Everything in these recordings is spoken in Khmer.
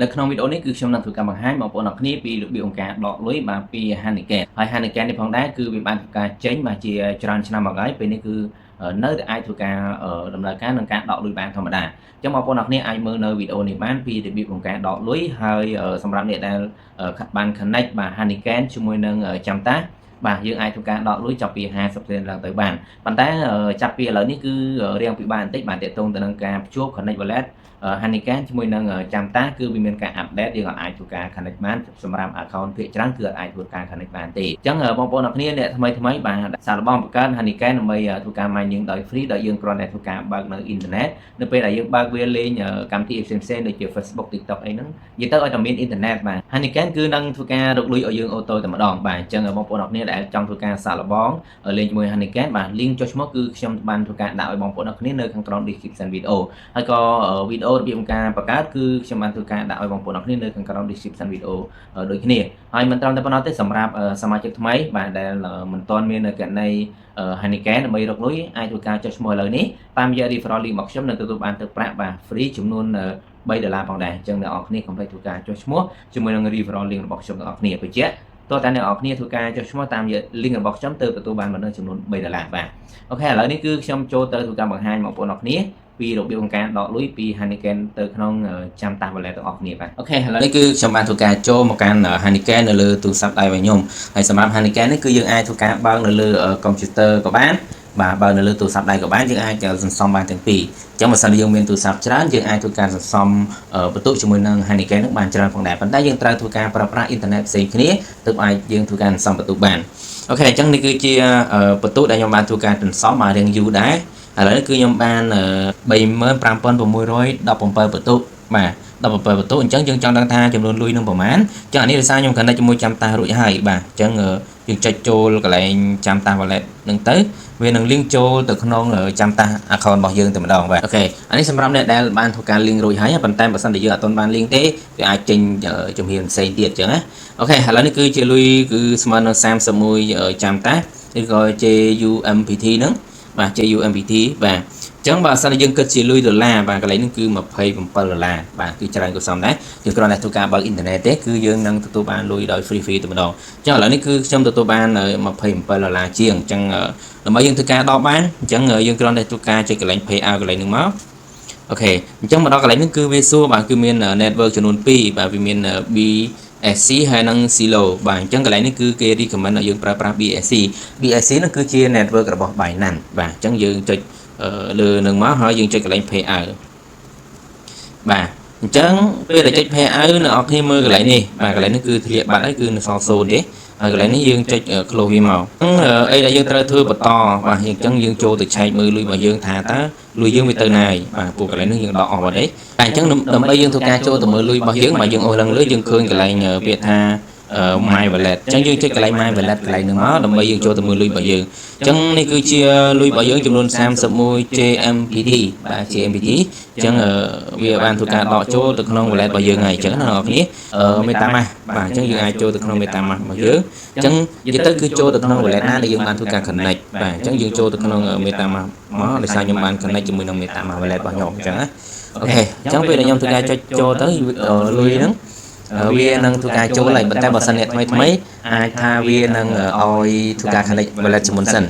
នៅក្នុងវីដេអូនេះគឺខ្ញុំនឹងធ្វើការបង្ហាញបងប្អូនអរគ្នាពីរបៀបក្នុងការដកលុយបាទពី Hanican ហើយ Hanican នេះផងដែរគឺវាបានធ្វើការចេញបាទជាច្រើនឆ្នាំមកហើយពេលនេះគឺនៅតែអាចធ្វើការដំណើរការនឹងការដកលុយបានធម្មតាអញ្ចឹងបងប្អូនអរគ្នាអាចមើលនៅវីដេអូនេះបានពីរបៀបក្នុងការដកលុយហើយសម្រាប់អ្នកដែលបាន connect បាទ Hanican ជាមួយនឹងចាំតាបាទយើងអាចធ្វើការដកលុយចាប់ពី50 រៀលឡើងទៅបានប៉ុន្តែចាប់ពីឥឡូវនេះគឺរៀងពិបាកបន្តិចបាទទាក់ទងទៅនឹងការភ្ជាប់ connect wallet Hanican ជាមួយនឹងចាំតាគឺវាមានការ update យើងអាចធ្វើការ connect បានសម្រាប់ account ភាគច្រើនគឺអាចធ្វើការ connect បានទេអញ្ចឹងបងប្អូនអរគ្នាអ្នកថ្មីបាទសាកល្បងបង្កើត Hanican ដើម្បីធ្វើការ mining ដោយ free ដោយយើងគ្រាន់តែធ្វើការបើកនៅ internet នៅពេលដែលយើងបើកវាលេងកម្មវិធីផ្សេងៗដូចជា Facebook TikTok អីហ្នឹងនិយាយទៅឲ្យតែមាន internet បាទ Hanican គឺនឹងធ្វើការរកលុយឲ្យយើងអូតូតែម្ដងបាទអញ្ចឹងបងប្អូនអរគ្នាដែលចង់ធ្វើការសាកល្បងលេងជាមួយ Hanican បាទ link ចុះឈ្មោះគឺខ្ញុំបានធ្វើការដាក់ឲ្យបងប្អូនអរគ្នានៅខាងក្រោម description video ហើយក៏វីដេអូរបៀបការបង្កើតគឺខ្ញុំបានធ្វើការដាក់ឲ្យបងប្អូនអរគ្នានៅខាងក្រោម description video ដូចគ្នាហើយមិនត្រឹមតែប៉ុណ្ណោះទេសម្រាប់សមាជិកថ្មីបាទដែលមិនទាន់មានគណនី Hanican ដើម្បីរកលុយអាចធ្វើការចុះឈ្មោះឥឡូវនេះតាមរយៈ referral link របស់ខ្ញុំនឹងទទួលបានទឹកប្រាក់បាទ free ចំនួន$3ផងដែរអញ្ចឹងអ្នកនរគ្នាកុំភ្លេចធ្វើការចុះឈ្មោះជាមួយនឹង referral link របស់ខ្ញុំទាំងអស់គ្នាបញ្ជាក់តើតើអ្នកនរគ្នាធ្វើការចុះឈ្មោះតាមរយៈ link របស់ខ្ញុំទៅទទួលបានបណ្ដឹងចំនួន$3បាទអូខេឥឡូវនេះគឺខ្ញុំចូលទៅធ្វើការបង្ហាញបងប្អូនអរគ្នាពីរបៀបក្នុងការដកលុយពី Hanican ទៅក្នុងចាំតា wallet ទាំងអស់គ្នាបាទអូខេឥឡូវនេះគឺខ្ញុំបានធ្វើការចូលមកកាន់ Hanican នៅលើទូរស័ព្ទដៃរបស់ខ្ញុំហើយសម្រាប់ Hanican នេះគឺយើងអាចធ្វើការបើកនៅលើ computer ក៏បានបាទបើនៅលើទូរស័ព្ទដៃក៏បានយើងអាចសន្សំបានទាំងពីរអញ្ចឹងបើសិនយើងមានទូរស័ព្ទច្រើនយើងអាចធ្វើការសន្សំបន្ទុកជាមួយនឹង Hanican នឹងបានច្រើនផងដែរប៉ុន្តែយើងត្រូវធ្វើការប្រើប្រាស់អ៊ីនធឺណិតផ្សេងគ្នាទើបអាចយើងធ្វើការសន្សំបន្ទុកបានអូខេអញ្ចឹងនេះគឺជាបន្ទុកដែលខ្ញុំបានធ្វើការសន្សំមករៀងយូរដែរឥឡូវនេះគឺខ្ញុំបាន35,617បន្ទុកបាទ17បន្ទុកអញ្ចឹងយើងចង់ដឹងថាចំនួនលុយនឹងប្រមាណអញ្ចឹងអានេះដោយសារខ្ញុំកណ្ដាច់ជាមួយចាំតារួចហើយបាទអញ្ចឹងយើងចុចចូលកន្លែងចាំតា wallet នឹងទៅវានឹង link ចូលទៅក្នុងចាំតា account របស់យើងតែម្ដងបាទអូខេអានេះសម្រាប់អ្នកដែលបានធ្វើការ link រួចហើយប៉ុន្តែបើសិនជាយើងអត់ទាន់បាន link ទេវាអាចចេញជំហានផ្សេងទៀតអញ្ចឹងណាអូខេឥឡូវនេះគឺជាលុយគឺស្មើនឹង31ចាំតាឬក៏ JUMPT ហ្នឹងបាទ JUMPT បាទអញ្ចឹងបើសិនជាយើងគិតជាលុយដុល្លារបាទកន្លែងនេះគឺ$27បាទគឺច្រើនក៏សមដែរយើងគ្រាន់តែធ្វើការបើកអ៊ីនធឺណិតទេគឺយើងនឹងទទួលបានលុយដោយ free តែម្ដងអញ្ចឹងឥឡូវនេះគឺខ្ញុំទទួលបាន$27ជាងអញ្ចឹងដើម្បីយើងធ្វើការដកបានអញ្ចឹងយើងគ្រាន់តែធ្វើការចុចកន្លែង pay out កន្លែងហ្នឹងមកអូខេអញ្ចឹងមកដល់កន្លែងនេះគឺវាសួរបាទគឺមាន network ចំនួន2បាទវាមាន BSC ហើយនិង Silo បាទអញ្ចឹងកន្លែងនេះគឺគេ recommend ឲ្យយើងប្រើប្រាស់ BSC នោះគឺជា network របស់ Binance បាទអញ្ចឹងយើងចុចលើនឹងមកហើយយើងចុចកន្លែង pay out បាទអញ្ចឹងពេលដែលចុច pay out នៅអស់គ្នាមើលកន្លែងនេះបាទកន្លែងនេះគឺធ្លាក់បាត់ហើយគឺនៅសល់0ទេហើយកន្លែងនេះយើងចុច close វាមកអីដែលយើងត្រូវធ្វើបន្តបាទអញ្ចឹងយើងចូលទៅឆែកមើលលុយរបស់យើងថាតើលុយយើងវាទៅណាហើយបាទពួកកន្លែងនេះយើងដកអស់បាត់ទេតែអញ្ចឹងដើម្បីយើងធ្វើការចូលទៅមើលលុយរបស់យើងបាទយើងអូសឡើងលើយើងឃើញកន្លែងពាក្យថា my wallet អញ្ចឹងយើងចុចកន្លែង my wallet កន្លែងហ្នឹងមកដើម្បីយើងចូលទៅមើលលុយរបស់យើងអញ្ចឹងនេះគឺជាលុយរបស់យើងចំនួន31 JMPT បាទ JMPT អញ្ចឹងវាបានធ្វើការដកចូលទៅក្នុង wallet របស់យើងហើយអញ្ចឹងណាអ្នកនរគ្នា MetaMask បាទអញ្ចឹងយើងអាចចូលទៅក្នុង MetaMask របស់យើងអញ្ចឹងនិយាយទៅគឺចូលទៅក្នុង wallet ណាដែលយើងបានធ្វើការ connect បាទអញ្ចឹងយើងចូលទៅក្នុង MetaMask មកដោយសារខ្ញុំបាន connect ជាមួយនឹង MetaMask wallet របស់ខ្ញុំអញ្ចឹងណាអូខេអញ្ចឹងពេលដែលខ្ញុំធ្វើការចុចចូលទៅលុយហ្នឹងវានឹងធ្វើការចូលហើយប៉ុន្តែបើសិនអ្នកថ្មីអាចថាវានឹងឲ្យធ្វើការ connect wallet ជាមុនសិន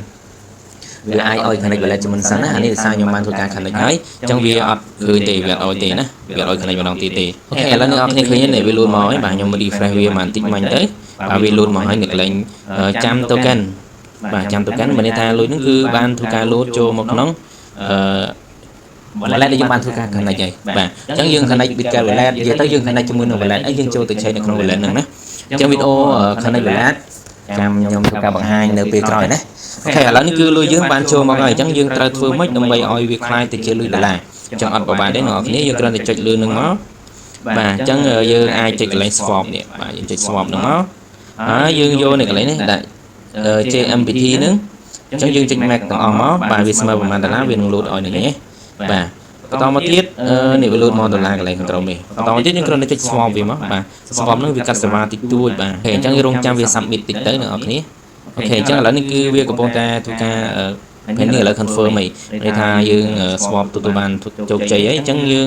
វាអាចឲ្យ connect wallet ជាមុនសិនណាអានេះដោយសារខ្ញុំបានធ្វើការ connect ហើយអញ្ចឹងវាអត់ឃើញទេវាអត់ឲ្យទេណាវាអត់ឲ្យ connect ម្ដងទៀតទេអូខេឥឡូវអ្នកនរគ្នាឃើញទេវា load មកហើយបាទខ្ញុំ refresh វាបន្តិចមិញទៅបាទវា load មកហើយនៅកន្លែងចាំ token បាទចាំ token មានន័យថាលុយហ្នឹងគឺបានធ្វើការ load ចូលមកក្នុងwallet ដែលយើងបានធ្វើការ connect ហើយបាទអញ្ចឹងយើង connect Bitget wallet និយាយទៅយើង connect ជាមួយនឹង wallet អីយើងចូលទៅឆែកនៅក្នុង wallet ហ្នឹងណាអញ្ចឹងវីដេអូ connect wallet ចាំខ្ញុំធ្វើការបង្ហាញនៅពេលក្រោយណាអូខេឥឡូវនេះគឺលុយយើងបានចូលមកហើយអញ្ចឹងយើងត្រូវធ្វើម៉េចដើម្បីឲ្យវាคล้ายទៅជាលុយដុល្លារអញ្ចឹងអត់ប្រហែលទេអ្នកនរគ្នាយើងគ្រាន់តែចុចលើនឹងមកបាទអញ្ចឹងយើងអាចចុចកន្លែង swap នេះបាទយើងចុច swap នឹងមកហើយយើងយកនៅកន្លែងនេះដាក់ JMPT ហ្នឹងអញ្ចឹងយើងចុច max ទាំងអស់មកបាទវាស្មើប្រហែលដុល្លារវានឹង load ឲ្យនឹងនេះបាទបន្តមកទៀតនេះវា load មកដុល្លារកន្លែងខាងក្រោមនេះបន្តមកទៀតយើងគ្រាន់តែចុច swap វាមកបាទ swap ហ្នឹងវាកាត់ server តិចតួចបាទអញ្ចឹងយើងរងចាំវា submit តិចទៅអ្នកនរគ្នាអូខេអញ្ចឹងឥឡូវនេះគឺវាកំពុងតែធ្វើការ pen នេះឥឡូវ confirm អីន័យថាយើង swap ទទួលបានជោគជ័យអីអញ្ចឹងយើង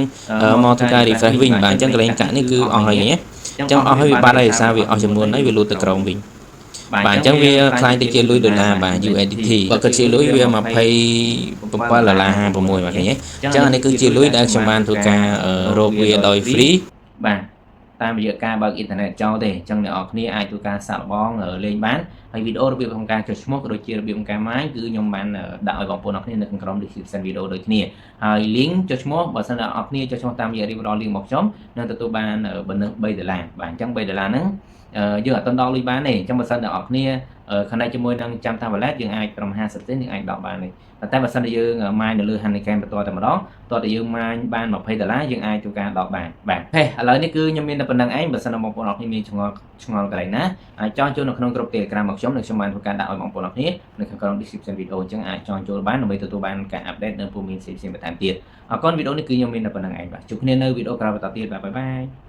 មកធ្វើការ refresh វិញបាទអញ្ចឹងកន្លែងកាក់នេះគឺអស់ហើយណាអញ្ចឹងអស់ហើយវាបាត់ហើយដោយសារវាអស់ចំនួនហើយវាលូតទៅក្រោមវិញបាទអញ្ចឹងវាខ្លាយទៅជាលុយដុល្លារបាទ USDT បើគិតជាលុយវា$27.56បាទឃើញទេអញ្ចឹងអានេះគឺជាលុយដែលខ្ញុំបានធ្វើការរកវាដោយ free បាទតាមរយៈការបើកអ៊ីនធឺណិតចោលទេអញ្ចឹងអ្នកនរគ្នាអាចធ្វើការសាកល្បងលេងបានហើយវីដេអូរបៀបក្នុងការចុះឈ្មោះក៏ដូចជារបៀបក្នុងការម៉ាញគឺខ្ញុំបានដាក់ឲ្យបងប្អូនអ្នកគ្នានៅក្នុងក្រុម description វីដេអូដូចគ្នាហើយ link ចុះឈ្មោះបើសិនអ្នកនរគ្នាចុះឈ្មោះតាមរយៈ referral link មកខ្ញុំនឹងទទួលបានbonus $3បាទអញ្ចឹង$3ហ្នឹងយើងអត់ដល់លុយបានទេអញ្ចឹងបើសិនអ្នកនរគ្នាconnectជាមួយនឹងចាំតា wallet យើងអាចប្រហែល50សេនយើងអាចដកបានទេតែបើសិនយើងម៉ាញនៅលើ Honeycam បន្តតែម្ដងតោះតែយើងម៉ាញបាន$20យើងអាចធ្វើការដកបានបាទហេឥឡូវនេះគឺខ្ញុំមានតែប៉ុណ្្នឹងឯងបើសិនបងប្អូនអ្នកគ្នាមានឆ្ងល់កន្លែងណាអាចចង់ចូលនៅក្នុងក្រុម Telegram របស់ខ្ញុំនឹងខ្ញុំបានធ្វើការដាក់ឲ្យបងប្អូនអ្នកគ្នានៅក្នុងក្រុម description វីដេអូអញ្ចឹងអាចចង់ចូលបានដើម្បីទទួលបានការអាប់ដេតនៅព័ត៌មានផ្សេងៗបន្ថែមទៀតអរគុណវីដេអូនេះគឺខ្ញុំមានតែប៉ុណ្្នឹងឯងបាទជួបគ្នានៅវីដេអូក្រោយបន្តទៀតបាទបាយបាយ